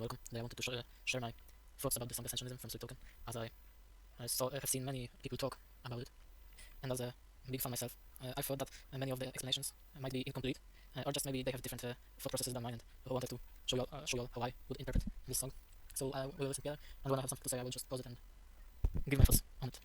welcome. Today I wanted to share my thoughts about the song Ascencionism from Sleep Token, as I have seen many people talk about it, and as a big fan myself, I thought that many of the explanations might be incomplete, or just maybe they have different thought processes than mine, and I wanted to show you all how I would interpret this song. So I will listen together, and when I have something to say, I will just pause it and give my thoughts on it.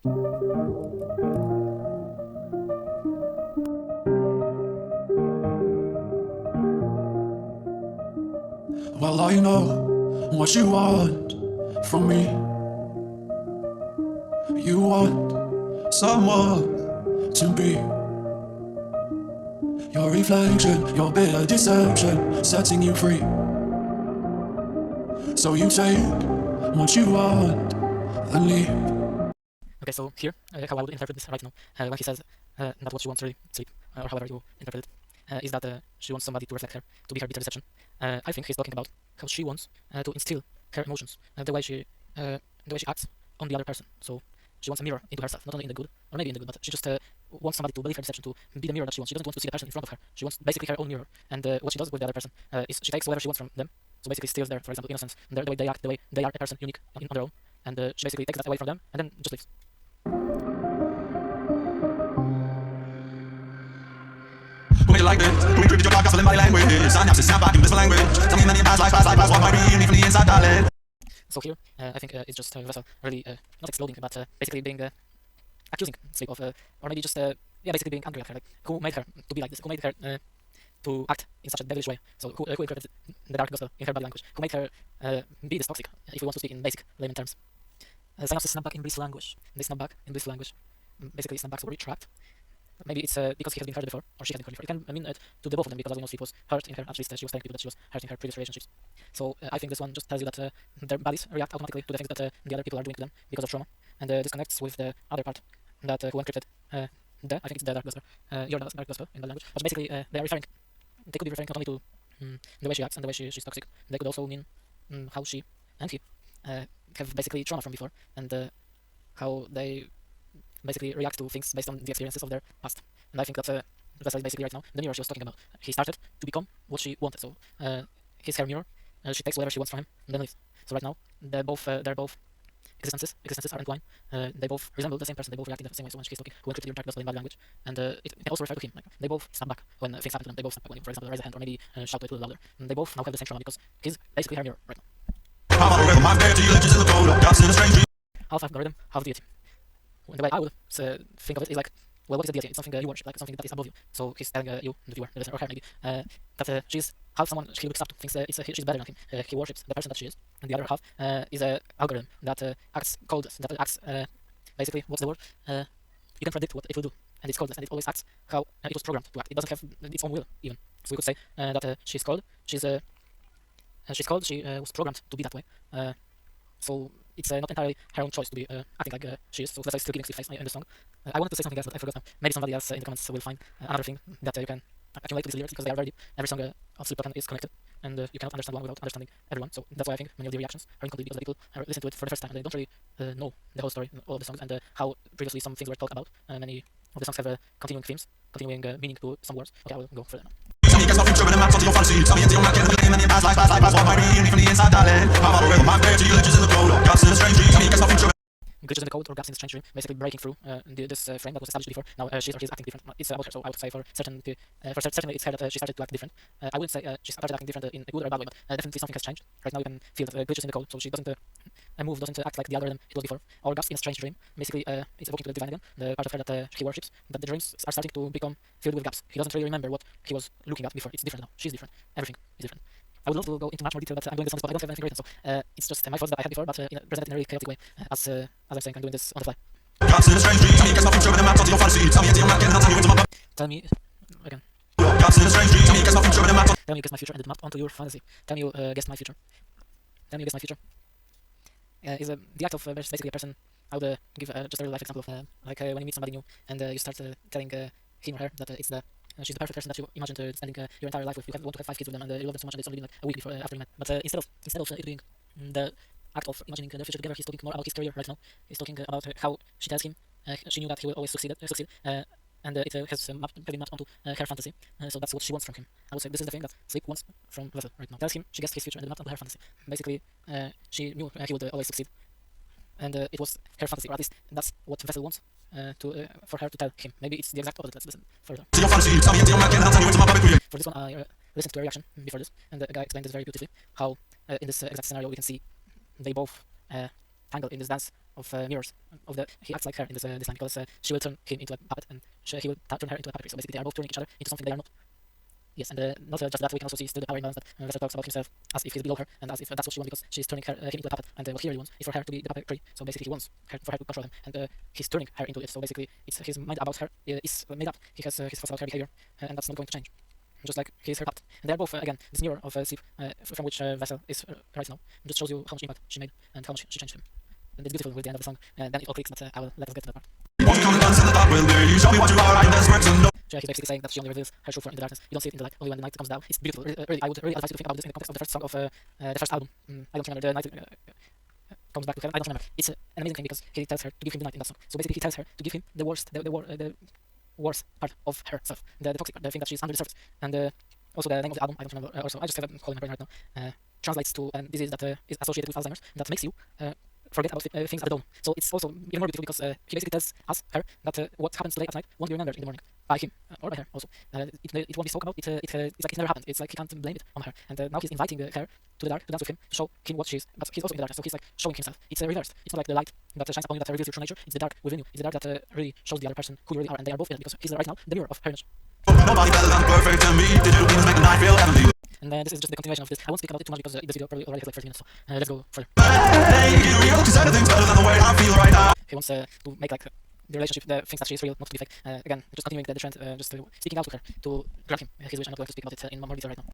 Well, I know what you want from me. You want someone to be your reflection, your bitter deception, setting you free. So you take what you want and leave. Okay, so here, how I would interpret this right now, when he says that what she wants really sleep, or however you interpret it, is that she wants somebody to reflect her, to be her bitter deception. I think he's talking about how she wants to instill her emotions, the way she acts on the other person. So she wants a mirror into herself, not only in the good, or maybe in the good, but she just wants somebody to believe her deception, to be the mirror that she wants. She doesn't want to see the person in front of her. She wants basically her own mirror. And what she does with the other person is she takes whatever she wants from them. So basically steals their, for example, innocence, the way they act, the way they are a person unique on their own. And she basically takes that away from them and then just leaves. Who made you like this? Who encrypted your podcast, body language? Synapses, snap back in this language. Tell me many past life, what might be in me from the inside, darling. So here, I think it's just Vessel really not exploding, but basically being accusing Sleep of, or maybe just basically being angry at her. Like, who made her to be like this? Who made her to act in such a devilish way? So who encrypted the dark gospel in her body language? Who made her be this toxic? If we want to speak in basic layman terms. Synapses snap back in bliss language. They snap back in bliss language. Basically, snap back, so retract. Maybe it's because he has been hurt before, or she has been hurt before. It can mean to the both of them, because as we know, Sleep was hurt in her, at least she was telling people that she was hurt in her previous relationships. So I think this one just tells you that their bodies react automatically to the things that the other people are doing to them because of trauma, and this connects with the other part that who encrypted I think it's the dark gospel, your dark gospel in the language. But basically, they could be referring not only to the way she acts and the way she's toxic. They could also mean how she and he have basically trauma from before, and how they basically react to things based on the experiences of their past. And I think that's is basically right now the mirror she was talking about. He started to become what she wanted. So he's her mirror. She takes whatever she wants from him and then leaves. So right now they're both existences are entwined. They both resemble the same person. They both react in the same way. So when she's talking, who encrypted your dark gospel in bad language, and it can also refer to him. Like, they both snap back when things happen to them. They both snap back when you, for example, raise a hand or maybe shout a little louder. And they both now have the same trauma because he's basically her mirror right now. Half algorithm, half deity. The way I would think of it is like, well, what is a deity? It's something you worship, like something that is above you. So he's telling you, the viewer, the listener, or her maybe, that she's half someone he looks up to, thinks she's better than him. He worships the person that she is, and the other half is an algorithm that acts coldness, that acts basically, what's the word? You can predict what it will do, and it's coldness, and it always acts how it was programmed to act. It doesn't have its own will, even. So we could say that she's cold, she was programmed to be that way. So it's not entirely her own choice to be acting like she is. So that's why still giving Sleep face in the song. I wanted to say something else, but I forgot now. Maybe somebody else in the comments will find another thing that you can accumulate to these lyrics, because they are very deep. Every song of Sleep Token is connected, and you cannot understand one without understanding everyone. So that's why I think many of the reactions are incomplete, because the people listen to it for the first time and they don't really know the whole story, all of the songs, and how previously some things were talked about. Many of the songs have continuing themes, continuing meaning to some words. Okay, I will go further now. Glitches in the code or gaps in the strange dream, basically breaking through this frame that was established before. Now she or he is acting different. It's about her, so I would say for certainly it's her that she started to act different. I wouldn't say she started acting different in a good or a bad way, but definitely something has changed. Right now you can feel that glitches in the code, so she doesn't doesn't act like the algorithm it was before. Or gaps in a strange dream, basically it's evoking to the divine again, the part of her that he worships, that the dreams are starting to become filled with gaps. He doesn't really remember what he was looking at before. It's different now. She's different. Everything is different. I would love to go into much more detail, but I'm doing this on the spot. I don't have anything written, so it's just my thoughts that I had before, but presented in a really chaotic way. As I'm saying, I'm doing this on the fly. Tell me again. Tell me you guess my future and it mapped onto your fantasy. Tell me you guessed my future. Tell me you guessed my future. Is the act of basically a person. I would give just a real life example of like when you meet somebody new and you start telling him or her that it's she's the perfect person that you imagined spending your entire life with. You want to have 5 kids with them, and you love them so much, and it's only been like a week before after you met. But instead of it being the act of imagining the future together, he's talking more about his career right now. He's talking about how she tells him she knew that he will always succeed. and it has been mapped onto her fantasy. So that's what she wants from him. I would say this is the thing that Sleep wants from Vessel right now. Tells him she gets his future and mapped onto her fantasy. Basically, she knew he would always succeed, and it was her fantasy, or at least that's what Vessel wants for her to tell him. Maybe it's the exact opposite. Let's listen further. For this one, I listened to a reaction before this, and the guy explained this very beautifully. How in this exact scenario we can see they both tangle in this dance of mirrors. He acts like her in this line because she will turn him into a puppet, and he will turn her into a puppet. So basically, they are both turning each other into something they are not. Yes, and not just that, we can also see still the power imbalance that Vessel talks about himself as if he's below her, and as if that's what she wants because she's turning him into a puppet, and what he really wants is for her to be the puppet. So basically, he wants for her to control him, and he's turning her into it. So basically, it's his mind about her is made up. He has his thoughts about her behavior, and that's not going to change. Just like he's her puppet. And they're both, again, this mirror of Sleep, from which Vessel is right now. Just shows you how much impact she made and how much she changed him. And it's beautiful with the end of the song, and then it all clicks, but I will let us get to that part. So he's basically saying that she only reveals her true form in the darkness. You don't see it in the light, only when the night comes down. It's beautiful. Really, I would really advise you to think about this in the context of the first song of the first album. I don't remember, the night comes back to heaven. I don't remember. It's an amazing thing because he tells her to give him the night in that song. So basically he tells her to give him the worst part of herself, the toxic part, the thing that she's under the surface. And also the name of the album, I don't remember, also I just have it calling my brain right now, translates to a disease that is associated with Alzheimer's, that makes you forget about things at the dawn. So it's also even more beautiful because he basically tells her that what happens late at night won't be remembered in the morning by him or by her also. It won't be spoken about. It's like it never happened. It's like he can't blame it on her. And now he's inviting her to the dark to dance with him, to show him what she is. But he's also in the darkness, so he's like showing himself. It's reversed. It's not like the light that shines upon you that reveals your true nature. It's the dark within you. It's the dark that really shows the other person who you really are. And they are both in it because he's right now the mirror of her image. Nobody better than perfect to me. Digital beams make the night feel heavenly. And this is just the continuation of this. I won't speak about it too much because this video probably already has like 30 minutes, so let's go further. Hey, you look better than the way I feel right now. He wants to make like the relationship, the things that she is real, not to be fake. Again, just continuing the trend, just speaking out with her to grant him his wish. I'm not going to speak about it in more detail right now.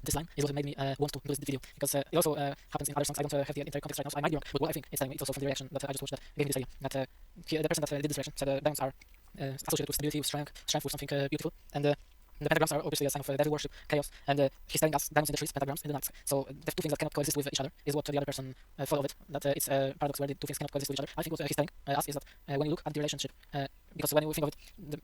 This line is what made me want to do this video because it also happens in other songs. I don't have the entire context right now, so I might be wrong. But what I think is telling me, it's also from the reaction that I just watched that gave me this idea that the person that did this reaction said diamonds are associated with stability, with strength with something beautiful, and the pentagrams are obviously a sign of devil worship, chaos, and he's telling us diamonds in the trees, pentagrams in the night. So the two things that cannot coexist with each other is what the other person thought of it. That it's a paradox where the two things cannot coexist with each other. I think what he's telling us is that when you look at the relationship, because when you think of it, the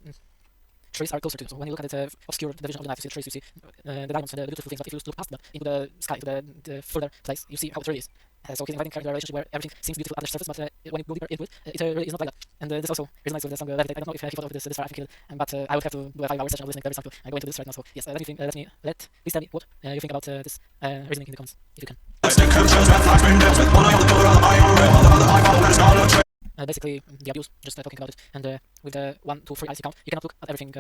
trees are closer to you. So when you look at it obscure the vision of the night, you see the trees, you see the diamonds and the beautiful things. But if you look past that into the sky, into the further place, you see how it really is. So he's inviting her to a relationship where everything seems beautiful at the surface, but when you go deeper into it, it really is not like that. And this also resonates with the song Levitate. I don't know if he thought of this far, I think he did, but I would have to do a 5-hour session of listening to every song to go into this right now. So yes, please tell me what you think about this reasoning in the comments, if you can. Basically, the abuse, just talking about it, and with the 1, 2, 3 eyes you count, you cannot look at everything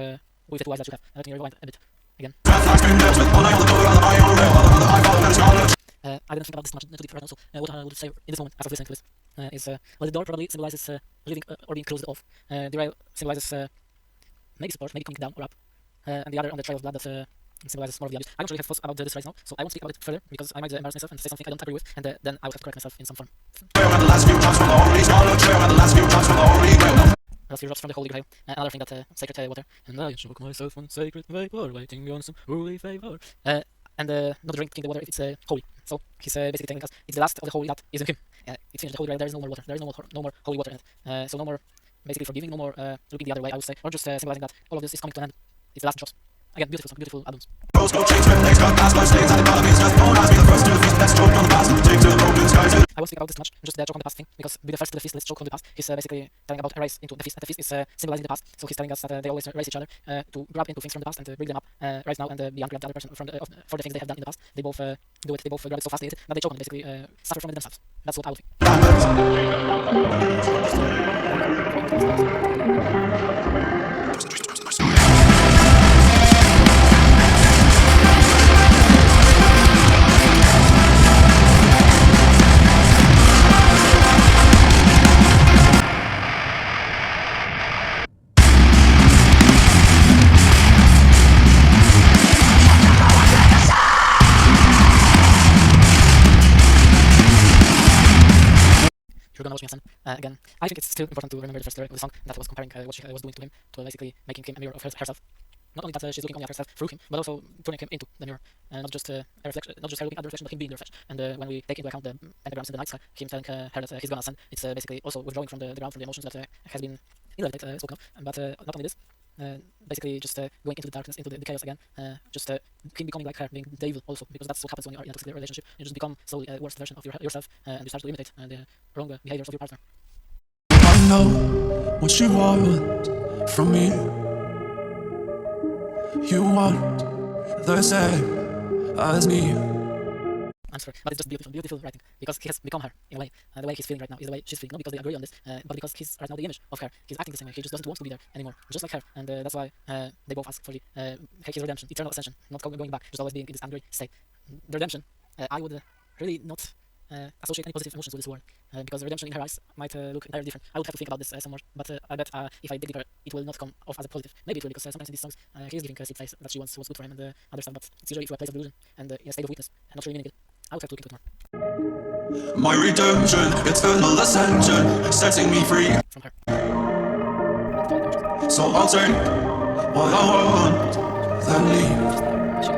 with the 2 eyes that you have. Let me rewind a bit again. I didn't think about this much too deep right now, so what I would say in this moment, as I was listening to this, is well, the door probably symbolizes leaving or being closed off. The rail symbolizes maybe support, maybe coming down or up, and the other on the trail of blood that symbolizes more of the abuse. I don't really have thoughts about this right now, so I won't speak about it further because I might embarrass myself and say something I don't agree with, and then I would have to correct myself in some form. Last few drops from the holy grail. Another thing that sacred water. And I choke myself on sacred vapor, waiting on some holy favor. And not drinking the water if it's holy. So he's basically telling us it's the last of the holy that is in him. It's finished. The holy grail. There is no more water. There is no more holy water in it. So no more basically forgiving, no more looking the other way, I would say, or just symbolizing that all of this is coming to an end. It's the last drops. Again, beautiful song, beautiful albums. I won't speak about this much, just the choke on the past thing, because be the first to the feast, let's choke on the past. He's basically telling about a race into the feast, and the feast is symbolizing the past, so he's telling us that they always race each other to grab into things from the past and bring them up right now and beyond grab the other person from for the things they have done in the past. They both do it, they both grab it so fast they hit it, that they choke on it, basically suffer from it themselves. That's what I would think. You're gonna watch me Ascend. Again, I think it's still important to remember the first lyric of the song that was comparing what she was doing to him to basically making him a mirror of herself. Not only that she's looking only at herself through him, but also turning him into the mirror, not just a reflection, not just her looking at the reflection, but him being the reflection. And when we take into account the pentagrams in the night sky, him telling her that he's gonna ascend, it's basically also withdrawing from the ground, from the emotions that has been in the levitate spoken of, but not only this, basically just going into the darkness, into the chaos again, just keep becoming like her, being the devil also, because that's what happens when you are in a toxic relationship. You just become slowly a worse version of yourself, and you start to imitate the wrong behaviors of your partner. I know what you want from me. You want the same as me. Answer, but it's just beautiful, beautiful writing, because he has become her in a way. The way he's feeling right now is the way she's feeling, not because they agree on this, but because he's right now the image of her. He's acting the same way. He just doesn't want to be there anymore, just like her, and that's why they both ask for the his redemption, eternal ascension, not going back, just always being in this angry state. The redemption, I would really not associate any positive emotions with this word, because redemption in her eyes might look entirely different. I would have to think about this some more, but I bet if I dig deeper, it will not come off as a positive. Maybe it will, because sometimes in these songs he is giving a sweet face that she wants was good for him and other stuff, but it's usually through a place of delusion and a state of weakness, and not really meaning it. I would have to look into it more. My redemption, eternal ascension, setting me free. From her. Not all the emotions. So I'll take what I want, then leave. She